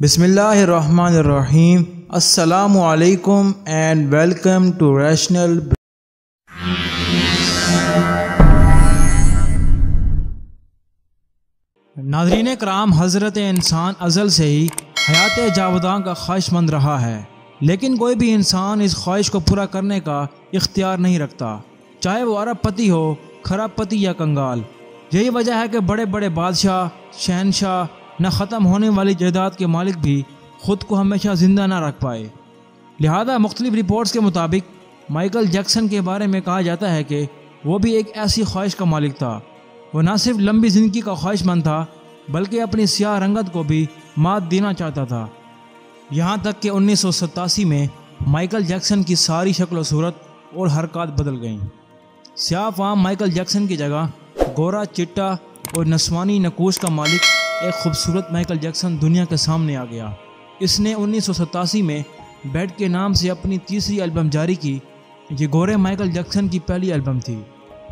بسم اللہ الرحمن الرحیم۔ السلام علیکم اینڈ ویلکم ٹو ریشنل۔ ناظرین کرام، حضرت انسان ازل سے ہی حیات جاوداں کا خواہش مند رہا ہے، لیکن کوئی بھی انسان اس خواہش کو پورا کرنے کا اختیار نہیں رکھتا، چاہے وہ ارب پتی ہو، خراب پتی یا کنگال۔ یہی وجہ ہے کہ بڑے بڑے بادشاہ، شہنشاہ، نہ ختم ہونے والی جائیداد کے مالک بھی خود کو ہمیشہ زندہ نہ رکھ پائے۔ لہذا مختلف رپورٹس کے مطابق مائیکل جیکسن کے بارے میں کہا جاتا ہے کہ وہ بھی ایک ایسی خواہش کا مالک تھا۔ وہ نہ صرف لمبی زندگی کا خواہش مند تھا، بلکہ اپنی سیاہ رنگت کو بھی مات دینا چاہتا تھا۔ یہاں تک کہ 1987 میں مائیکل جیکسن کی ساری شکل و صورت اور حرکات بدل گئیں۔ سیاہ فام مائیکل جیکسن کی جگہ گورا، چٹا اور نسوانی نقوش کا مالک ایک خوبصورت مائیکل جیکسن دنیا کے سامنے آ گیا۔ اس نے 1987 میں بیڈ کے نام سے اپنی تیسری البم جاری کی۔ یہ گورے مائیکل جیکسن کی پہلی البم تھی۔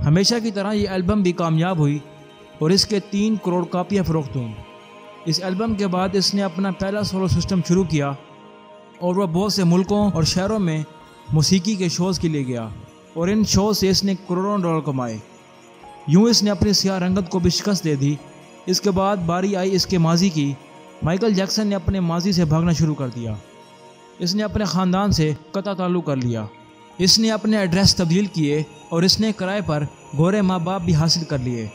ہمیشہ کی طرح یہ البم بھی کامیاب ہوئی اور اس کے 3 کروڑ کاپیاں فروخت ہوئیں۔ اس البم کے بعد اس نے اپنا پہلا سولو سسٹم شروع کیا اور وہ بہت سے ملکوں اور شہروں میں موسیقی کے شوز کے لیے گیا اور ان شوز سے اس نے کروڑوں ڈالر کمائے۔ یوں اس نے اپنی سیاہ رنگت کو بھی شکست دے دی۔ اس کے بعد باری آئی اس کے ماضی کی۔ مائیکل جیکسن نے اپنے ماضی سے بھاگنا شروع کر دیا۔ اس نے اپنے خاندان سے قطع تعلق کر لیا۔ اس نے اپنے ایڈریس تبدیل کیے اور اس نے کرائے پر گورے ماں باپ بھی حاصل کر لیے۔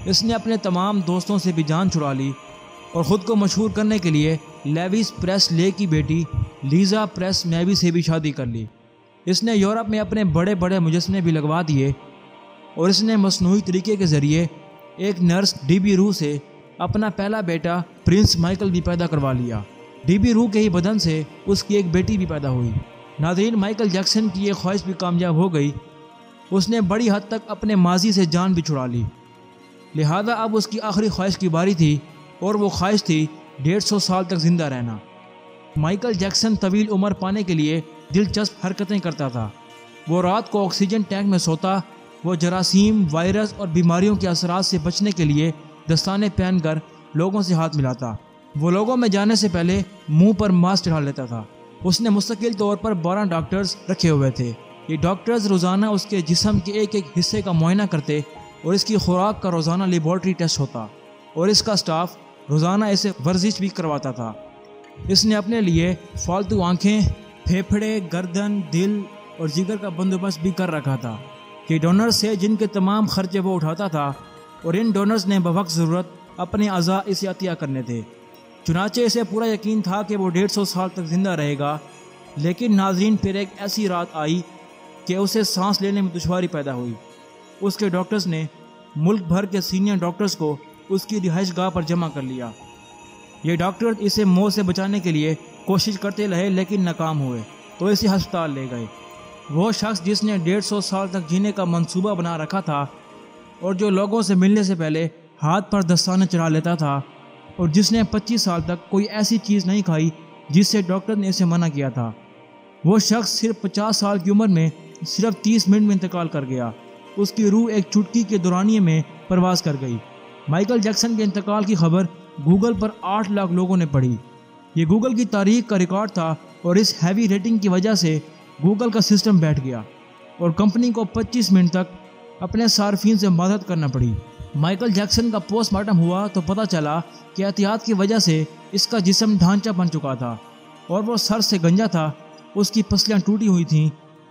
اس نے اپنے تمام دوستوں سے بھی جان چھڑا لی اور خود کو مشہور کرنے کے لیے لیویس پریس لے کی بیٹی لیزا پریس میوی سے بھی شادی کر لی۔ اس نے یورپ میں اپنے بڑے بڑے مجسمے بھی لگوا دیے اور اس نے مصنوعی طریقے کے ذریعے ایک نرس ڈی بی روح سے اپنا پہلا بیٹا پرنس مائیکل بھی پیدا کروا لیا۔ ڈی بی روح کے ہی بدن سے اس کی ایک بیٹی بھی پیدا ہوئی۔ ناظرین، مائیکل جیکسن کی یہ خواہش بھی کامیاب ہو گئی۔ اس نے بڑی حد تک اپنے ماضی سے جان بھی چھڑا لی۔ لہذا اب اس کی آخری خواہش کی باری تھی اور وہ خواہش تھی 150 سال تک زندہ رہنا۔ مائیکل جیکسن طویل عمر پانے کے لیے دلچسپ حرکتیں کرتا تھا۔ وہ رات کو آکسیجن ٹینک میں سوتا۔ وہ جراثیم، وائرس اور بیماریوں کے اثرات سے بچنے کے لیے دستانے پہن کر لوگوں سے ہاتھ ملاتا۔ وہ لوگوں میں جانے سے پہلے منہ پر ماسک ڈال لیتا تھا۔ اس نے مستقل طور پر 12 ڈاکٹرز رکھے ہوئے تھے۔ یہ ڈاکٹرز روزانہ اس کے جسم کے ایک ایک حصے کا معائنہ کرتے اور اس کی خوراک کا روزانہ لیبارٹری ٹیسٹ ہوتا اور اس کا سٹاف روزانہ اسے ورزش بھی کرواتا تھا۔ اس نے اپنے لیے فالتو آنکھیں، پھیپھڑے، گردن، دل اور جگر کا بندوبست بھی کر رکھا تھا کہ ڈونرز سے جن کے تمام خرچے وہ اٹھاتا تھا اور ان ڈونرز نے بوقت ضرورت اپنے اعضاء اسے عطیہ کرنے تھے۔ چنانچہ اسے پورا یقین تھا کہ وہ 150 سال تک زندہ رہے گا، لیکن ناظرین پھر ایک ایسی رات آئی کہ اسے سانس لینے میں دشواری پیدا ہوئی۔ اس کے ڈاکٹرز نے ملک بھر کے سینئر ڈاکٹرز کو اس کی رہائش گاہ پر جمع کر لیا۔ یہ ڈاکٹر اسے موت سے بچانے کے لیے کوشش کرتے رہے لیکن ناکام ہوئے تو اسے ہسپتال لے گئے۔ وہ شخص جس نے 150 سال تک جینے کا منصوبہ بنا رکھا تھا اور جو لوگوں سے ملنے سے پہلے ہاتھ پر دستانے چڑھا لیتا تھا اور جس نے 25 سال تک کوئی ایسی چیز نہیں کھائی جس سے ڈاکٹر نے اسے منع کیا تھا، وہ شخص صرف 50 سال کی عمر میں صرف 30 منٹ میں انتقال کر گیا۔ اس کی روح ایک چٹکی کے دورانیے میں پرواز کر گئی۔ مائیکل جیکسن کے انتقال کی خبر گوگل پر 8 لاکھ لوگوں نے پڑھی۔ یہ گوگل کی تاریخ کا ریکارڈ تھا اور اس ہیوی ریٹنگ کی وجہ سے گوگل کا سسٹم بیٹھ گیا اور کمپنی کو 25 منٹ تک اپنے صارفین سے مدد کرنا پڑی۔ مائیکل جیکسن کا پوسٹ مارٹم ہوا تو پتہ چلا کہ احتیاط کی وجہ سے اس کا جسم ڈھانچہ بن چکا تھا اور وہ سر سے گنجا تھا۔ اس کی پسلیاں ٹوٹی ہوئی تھیں۔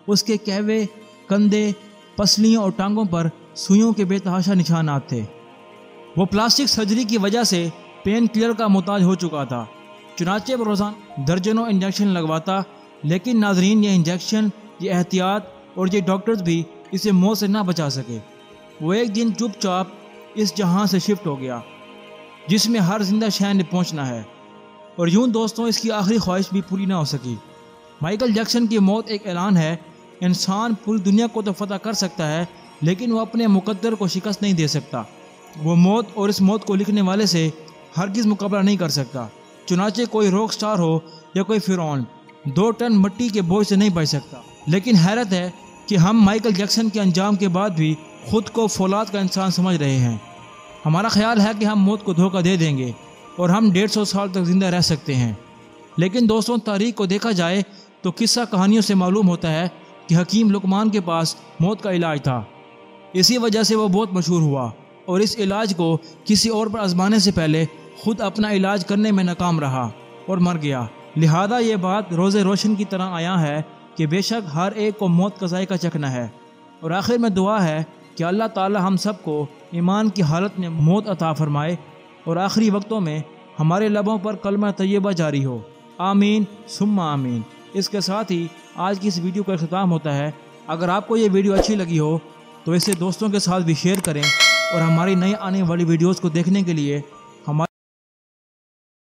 اس کے کہوے، کندھے، پسلیوں اور ٹانگوں پر سوئیوں کے بے تحاشا نشانات تھے۔ وہ پلاسٹک سرجری کی وجہ سے پین کلر کا محتاج ہو چکا تھا۔ چنانچہ وہ روزانہ درجنوں انجیکشن لگواتا، لیکن ناظرین یہ انجیکشن، یہ احتیاط اور یہ ڈاکٹرز بھی اسے موت سے نہ بچا سکے۔ وہ ایک دن چپ چاپ اس جہاں سے شفٹ ہو گیا جس میں ہر زندہ شے نے پہنچنا ہے، اور یوں دوستوں اس کی آخری خواہش بھی پوری نہ ہو سکی۔ مائیکل جیکسن کی موت ایک اعلان ہے۔ انسان پوری دنیا کو تو فتح کر سکتا ہے لیکن وہ اپنے مقدر کو شکست نہیں دے سکتا۔ وہ موت اور اس موت کو لکھنے والے سے ہرگز مقابلہ نہیں کر سکتا۔ چنانچہ کوئی راک سٹار ہو یا کوئی فرعون 2 ٹن مٹی کے بوجھ سے نہیں بچ سکتا۔ لیکن حیرت ہے کہ ہم مائیکل جیکسن کے انجام کے بعد بھی خود کو فولاد کا انسان سمجھ رہے ہیں۔ ہمارا خیال ہے کہ ہم موت کو دھوکہ دے دیں گے اور ہم 150 سال تک زندہ رہ سکتے ہیں۔ لیکن دوستوں تاریخ کو دیکھا جائے تو قصہ کہانیوں سے معلوم ہوتا ہے کہ حکیم لقمان کے پاس موت کا علاج تھا، اسی وجہ سے وہ بہت مشہور ہوا اور اس علاج کو کسی اور پر آزمانے سے پہلے خود اپنا علاج کرنے میں ناکام رہا اور مر گیا۔ لہذا یہ بات روز روشن کی طرح آیا ہے کہ بے شک ہر ایک کو موت کا ذائقہ چکھنا ہے۔ اور آخر میں دعا ہے کہ اللہ تعالی ہم سب کو ایمان کی حالت میں موت عطا فرمائے اور آخری وقتوں میں ہمارے لبوں پر کلمہ طیبہ جاری ہو، آمین ثم آمین۔ اس کے ساتھ ہی آج کی اس ویڈیو کا اختتام ہوتا ہے۔ اگر آپ کو یہ ویڈیو اچھی لگی ہو تو اسے دوستوں کے ساتھ بھی شیئر کریں اور ہماری نئی آنے والی ویڈیوز کو دیکھنے کے لیے